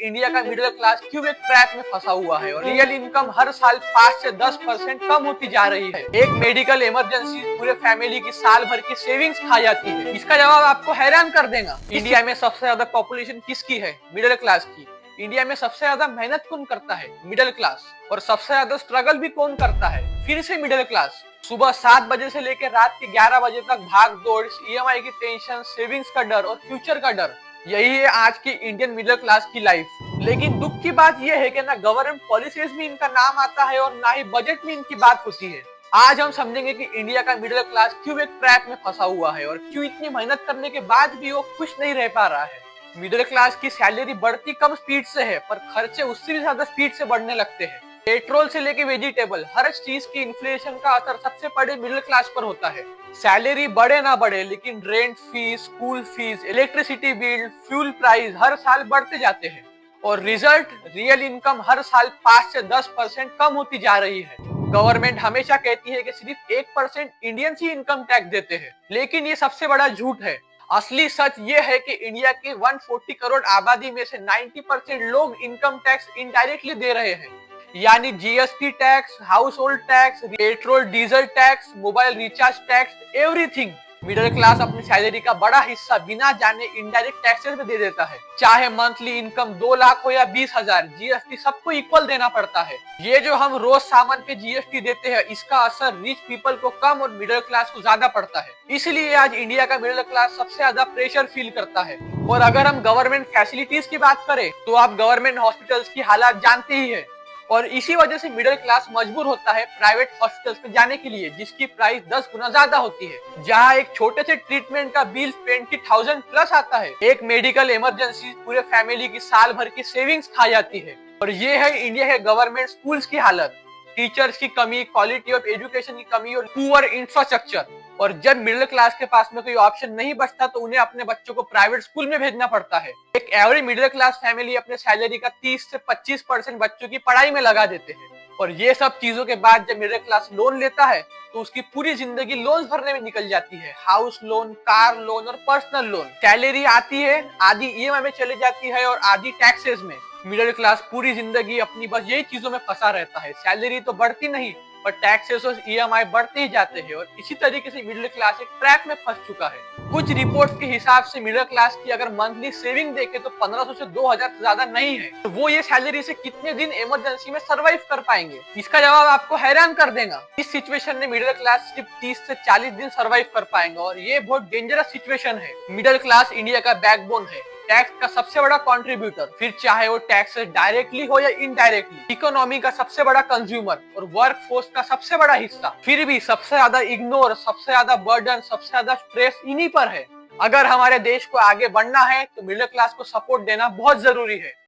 India का middle class क्यों एक ट्रैप में फंसा हुआ है और रियल इनकम हर साल 5 से 10% कम होती जा रही है। एक मेडिकल इमरजेंसी पूरे फैमिली की साल भर की सेविंग्स खा जाती है। इसका जवाब आपको हैरान कर देगा। इंडिया में सबसे ज्यादा पॉपुलेशन किसकी है? मिडिल क्लास की। इंडिया में सबसे ज्यादा मेहनत कौन करता है? Middle class. और सबसे ज्यादा स्ट्रगल भी कौन करता है? फिर से मिडिल क्लास। सुबह 7 बजे से लेकर रात के 11 बजे तक भाग दौड़, ईएमआई की टेंशन, सेविंग्स का डर और फ्यूचर का डर, यही है आज की इंडियन मिडिल क्लास की लाइफ। लेकिन दुख की बात यह है कि ना गवर्नमेंट पॉलिसीज में इनका नाम आता है और ना ही बजट में इनकी बात होती है। आज हम समझेंगे कि इंडिया का मिडिल क्लास क्यों एक ट्रैप में फंसा हुआ है और क्यों इतनी मेहनत करने के बाद भी वो खुश नहीं रह पा रहा है। मिडिल क्लास की सैलरी बढ़ती कम स्पीड से है, पर खर्चे उससे भी ज्यादा स्पीड से बढ़ने लगते हैं। पेट्रोल से लेके वेजिटेबल, हर चीज की इन्फ्लेशन का असर सबसे बड़े मिडिल क्लास पर होता है। सैलरी बढ़े ना बढ़े, लेकिन rent fees, school fees, electricity bill, fuel price हर साल बढ़ते जाते हैं। और रिजल्ट, रियल इनकम हर साल 5 से 10% कम होती जा रही है। गवर्नमेंट हमेशा कहती है कि सिर्फ 1% इंडियंस ही इनकम टैक्स देते हैं, लेकिन ये सबसे बड़ा झूठ है। असली सच ये है कि इंडिया की 140 करोड़ आबादी में से 90% लोग इनकम टैक्स इनडायरेक्टली दे रहे हैं। यानी GST tax, house hold tax, petrol diesel tax, mobile recharge tax, everything. Middle class अपनी सैलरी का बड़ा हिस्सा बिना जाने इनडायरेक्ट टैक्सेस में दे देता है। चाहे मंथली इनकम 2 लाख हो या 20,000, जीएसटी सबको इक्वल देना पड़ता है। ये जो हम रोज सामान पे जीएसटी देते हैं, इसका असर रिच पीपल को कम और मिडिल क्लास को ज्यादा पड़ता है। इसलिए आज इंडिया का मिडिल क्लास सबसे ज्यादा प्रेशर फील करता है। और अगर हम गवर्नमेंट फैसिलिटीज की बात करें तो आप गवर्नमेंट हॉस्पिटल्स की हालात जानते ही है। और इसी वजह से मिडिल क्लास मजबूर होता है प्राइवेट हॉस्पिटल्स में जाने के लिए, जिसकी प्राइस 10 गुना ज्यादा होती है। जहां एक छोटे से ट्रीटमेंट का बिल 20,000 प्लस आता है। एक मेडिकल इमरजेंसी पूरे फैमिली की साल भर की सेविंग्स खा जाती है। और ये है इंडिया के गवर्नमेंट स्कूल्स की हालत। टीचर्स की कमी, क्वालिटी ऑफ एजुकेशन की कमी और पुअर इंफ्रास्ट्रक्चर। और जब मिडिल क्लास के पास में कोई ऑप्शन नहीं बचता तो उन्हें अपने बच्चों को प्राइवेट स्कूल में भेजना पड़ता है। एक एवरेज मिडिल क्लास फैमिली अपने सैलरी का 30 से 25% बच्चों की पढ़ाई में लगा देते हैं। और ये सब चीजों के बाद जब मिडिल क्लास लोन लेता है तो उसकी पूरी जिंदगी लोन भरने में निकल जाती है। हाउस लोन, कार लोन और पर्सनल लोन। सैलरी आती है, आधी ईएमआई में चली जाती है और आधी टैक्सेस में। मिडिल क्लास पूरी जिंदगी अपनी बस यही चीजों में फंसा रहता है। सैलरी तो बढ़ती नहीं, पर टैक्सेस और ईएमआई बढ़ते ही जाते हैं। और इसी तरीके से मिडिल क्लास एक ट्रैप में फंस चुका है। कुछ रिपोर्ट्स के हिसाब से मिडिल क्लास की अगर मंथली सेविंग देखे तो 1500 से 2000 से ज्यादा नहीं है। तो वो ये सैलरी से कितने दिन इमरजेंसी में सरवाइव कर पाएंगे? इसका जवाब आपको हैरान कर देगा। इस सिचुएशन में मिडिल क्लास सिर्फ 30 से 40 दिन सरवाइव कर पाएंगे और ये बहुत डेंजरस सिचुएशन है। मिडिल क्लास इंडिया का बैकबोन है, टैक्स का सबसे बड़ा कंट्रीब्यूटर, फिर चाहे वो टैक्स डायरेक्टली हो या इनडायरेक्टली, इकोनॉमी का सबसे बड़ा कंज्यूमर और वर्क फोर्स का सबसे बड़ा हिस्सा। फिर भी सबसे ज्यादा इग्नोर, सबसे ज्यादा बर्डन, सबसे ज्यादा स्ट्रेस इन्हीं पर है। अगर हमारे देश को आगे बढ़ना है तो मिडिल क्लास को सपोर्ट देना बहुत जरूरी है।